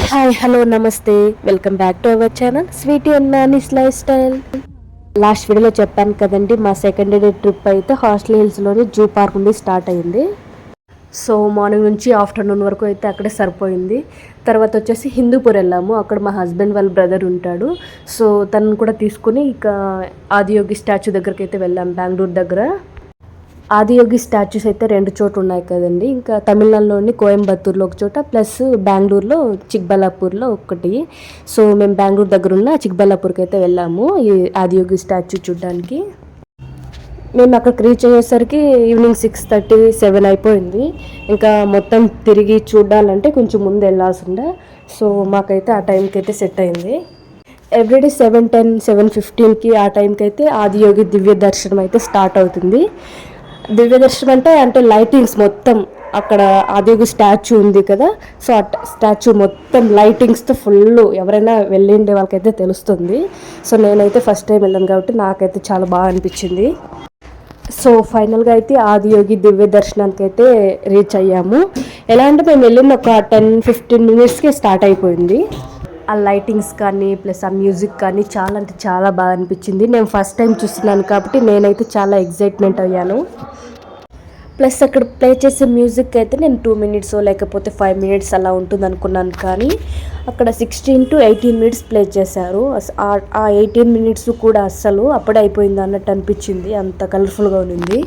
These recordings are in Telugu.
హాయ్ హలో నమస్తే welcome back to our channel Sweety and Nani's life style. Last వీడియోలో చెప్పాను కదండి, మా సెకండ్ డే ట్రిప్ అయితే హార్స్లీ హిల్స్లోని జూ పార్క్ నుండి స్టార్ట్ అయింది. సో మార్నింగ్ నుంచి ఆఫ్టర్నూన్ వరకు అయితే అక్కడే సరిపోయింది. తర్వాత వచ్చేసి హిందూపూర్ వెళ్ళాము. అక్కడ మా హస్బెండ్ వాళ్ళ బ్రదర్ ఉంటాడు. సో తనను కూడా తీసుకుని ఇక ఆదియోగి స్టాచ్యూ దగ్గరికి అయితే వెళ్ళాము. బెంగళూరు దగ్గర ఆదియోగి స్టాచ్యూస్ అయితే 2 చోట్ల ఉన్నాయి కదండి. ఇంకా తమిళనాడులోని కోయంబత్తూర్లో ఒక చోట, ప్లస్ బెంగళూరులో చిక్బల్లాపూర్లో ఒకటి. సో మేము బెంగళూరు దగ్గర ఉన్న చిక్బల్లాపూర్కి అయితే వెళ్ళాము ఈ ఆదియోగి స్టాచ్యూ చూడడానికి. మేము అక్కడికి రీచ్ అయ్యేసరికి ఈవినింగ్ 6:30, 7 అయిపోయింది. ఇంకా మొత్తం తిరిగి చూడాలంటే కొంచెం ముందు వెళ్ళాల్సి ఉండే. సో మాకైతే ఆ టైంకి అయితే సెట్ అయింది. ఎవ్రీడే 7:10, 7:15కి ఆ టైంకి అయితే ఆదియోగి దివ్య దర్శనం అయితే స్టార్ట్ అవుతుంది. దివ్య దర్శనం అంటే లైటింగ్స్ మొత్తం అక్కడ ఆదియోగి స్టాచ్యూ ఉంది కదా. సో ఆ స్టాచ్యూ మొత్తం లైటింగ్స్తో ఫుల్, ఎవరైనా వెళ్ళిండే వాళ్ళకైతే తెలుస్తుంది. సో నేనైతే ఫస్ట్ టైం వెళ్ళాను కాబట్టి నాకైతే చాలా బాగా అనిపించింది. సో ఫైనల్గా అయితే ఆదియోగి దివ్య దర్శనానికి అయితే రీచ్ అయ్యాము. ఎలా అంటే మేము వెళ్ళిన ఒక 10-15 మినిట్స్కే స్టార్ట్ అయిపోయింది. ఆ లైటింగ్స్ కానీ ప్లస్ ఆ మ్యూజిక్ కానీ చాలా అంటే చాలా బాగా అనిపించింది. నేను ఫస్ట్ టైం చూస్తున్నాను కాబట్టి నేనైతే చాలా ఎగ్జైట్మెంట్ అయ్యాను. ప్లస్ అక్కడ ప్లే చేసే మ్యూజిక్ అయితే నేను 2 మినిట్స్ లేకపోతే 5 మినిట్స్ అలా ఉంటుంది అనుకున్నాను, కానీ అక్కడ 16 to 18 మినిట్స్ ప్లే చేశారు. ఆ 18 మినిట్స్ కూడా అస్సలు అప్పుడే అయిపోయింది అన్నట్టు అనిపించింది, అంత కలర్ఫుల్గా ఉంది.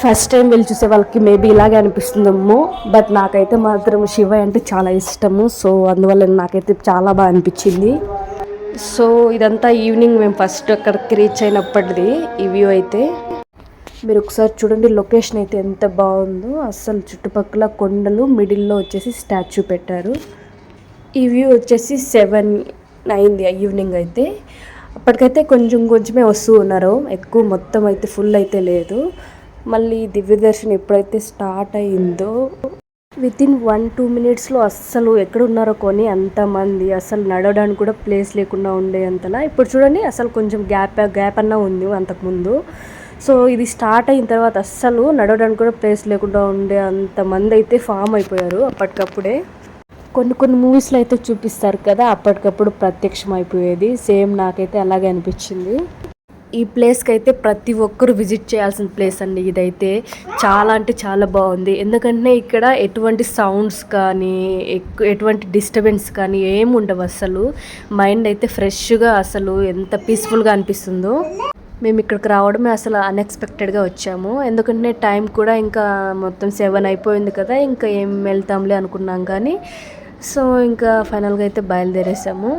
ఫస్ట్ టైం వెళ్ళి చూసే వాళ్ళకి మేబీ ఇలాగే అనిపిస్తుందేమో, బట్ నాకైతే మాత్రం శివ అంటే చాలా ఇష్టము. సో అందువల్ల నాకైతే చాలా బాగా అనిపించింది. సో ఇదంతా ఈవినింగ్ మేము ఫస్ట్ అక్కడికి రీచ్ అయినప్పటిది ఈ వ్యూ అయితే. మీరు ఒకసారి చూడండి, లొకేషన్ అయితే ఎంత బాగుందో. అస్సలు చుట్టుపక్కల కొండలు, మిడిల్లో వచ్చేసి స్టాచ్యూ పెట్టారు. ఈ వ్యూ వచ్చేసి 7 అయింది ఈవినింగ్ అయితే. అప్పటికైతే కొంచెమే వస్తూ ఉన్నారు, ఎక్కువ మొత్తం అయితే ఫుల్ అయితే లేదు. మళ్ళీ దివ్య దర్శనం ఎప్పుడైతే స్టార్ట్ అయిందో వితిన్ 1-2 మినిట్స్లో అస్సలు ఎక్కడున్నారో కొని అంతమంది, అసలు నడవడానికి కూడా ప్లేస్ లేకుండా ఉండే అంతలా. ఇప్పుడు చూడండి అసలు కొంచెం గ్యాప్ అన్నా ఉంది అంతకుముందు. సో ఇది స్టార్ట్ అయిన తర్వాత అస్సలు నడవడానికి కూడా ప్లేస్ లేకుండా ఉండే అంతమంది అయితే ఫామ్ అయిపోయారు అప్పటికప్పుడే. కొన్ని మూవీస్లో అయితే చూపిస్తారు కదా, అప్పటికప్పుడు ప్రత్యక్షం అయిపోయేది. సేమ్ నాకైతే అలాగే అనిపించింది. ఈ ప్లేస్కి అయితే ప్రతి ఒక్కరు విజిట్ చేయాల్సిన ప్లేస్ అండి. ఇదైతే చాలా అంటే చాలా బాగుంది. ఎందుకంటే ఇక్కడ ఎటువంటి సౌండ్స్ కానీ ఎటువంటి డిస్టర్బెన్స్ కానీ ఏమి ఉండవు. అసలు మైండ్ అయితే ఫ్రెష్గా, అసలు ఎంత పీస్ఫుల్గా అనిపిస్తుందో. మేము ఇక్కడికి రావడమే అసలు అన్ఎక్స్పెక్టెడ్గా వచ్చాము. ఎందుకంటే టైం కూడా ఇంకా మొత్తం 7 అయిపోయింది కదా, ఇంకా ఏం వెళ్తాంలే అనుకున్నాం, కానీ సో ఇంకా ఫైనల్గా అయితే బయలుదేరేసాము.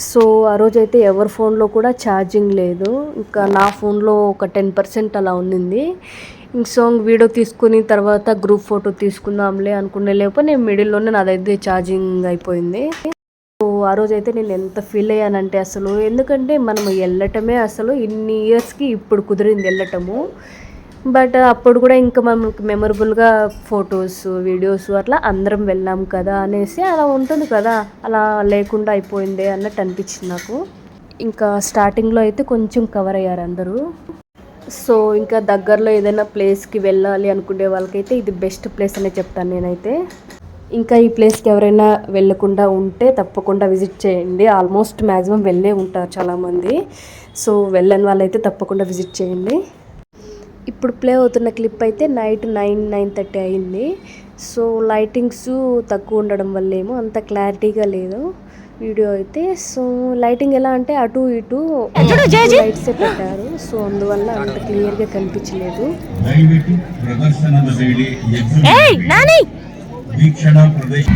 సో ఆ రోజైతే ఎవరి ఫోన్లో కూడా ఛార్జింగ్ లేదు. ఇంకా నా ఫోన్లో ఒక 10% అలా ఉండింది. సో వీడియో తీసుకుని తర్వాత గ్రూప్ ఫోటో తీసుకుందాంలే అనుకునే లేకపోతే నేను మిడిల్లోనే నాదైతే ఛార్జింగ్ అయిపోయింది. సో ఆ రోజైతే నేను ఎంత ఫీల్ అయ్యానంటే అసలు, ఎందుకంటే మనం వెళ్ళటమే అసలు ఇన్ని ఇయర్స్కి ఇప్పుడు కుదిరింది వెళ్ళటము. బట్ అప్పుడు కూడా ఇంకా మనకి మెమరబుల్గా ఫొటోస్, వీడియోస్ అట్లా అందరం వెళ్ళాం కదా అనేసి అలా ఉంటుంది కదా, అలా లేకుండా అయిపోయింది అన్నట్టు అనిపించింది నాకు. ఇంకా స్టార్టింగ్లో అయితే కొంచెం కవర్ అయ్యారు అందరూ. సో ఇంకా దగ్గరలో ఏదైనా ప్లేస్కి వెళ్ళాలి అనుకునే వాళ్ళకైతే ఇది బెస్ట్ ప్లేస్ అనే చెప్తాను నేనైతే. ఇంకా ఈ ప్లేస్కి ఎవరైనా వెళ్ళకుండా ఉంటే తప్పకుండా విజిట్ చేయండి. ఆల్మోస్ట్ మ్యాక్సిమం వెళ్ళే ఉంటారు చాలామంది. సో వెళ్ళని వాళ్ళైతే తప్పకుండా విజిట్ చేయండి. ఇప్పుడు ప్లే అవుతున్న క్లిప్ అయితే నైట్ 9-9:30 అయింది. సో లైటింగ్స్ తక్కువ ఉండడం వల్ల ఏమో అంత క్లారిటీగా లేదు వీడియో అయితే. సో లైటింగ్ ఎలా అంటే అటు ఇటు లైట్సే పెట్టారు. సో అందువల్ల అంత క్లియర్గా కనిపించలేదు. వీక్షణ ప్రదేశ్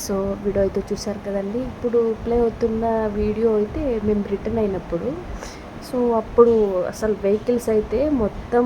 సో వీడియో అయితే చూసారు కదండి. ఇప్పుడు ప్లే అవుతున్న వీడియో అయితే మేము రిటర్న్ అయినప్పుడు. సో అప్పుడు అసలు వెహికల్స్ అయితే మొత్తం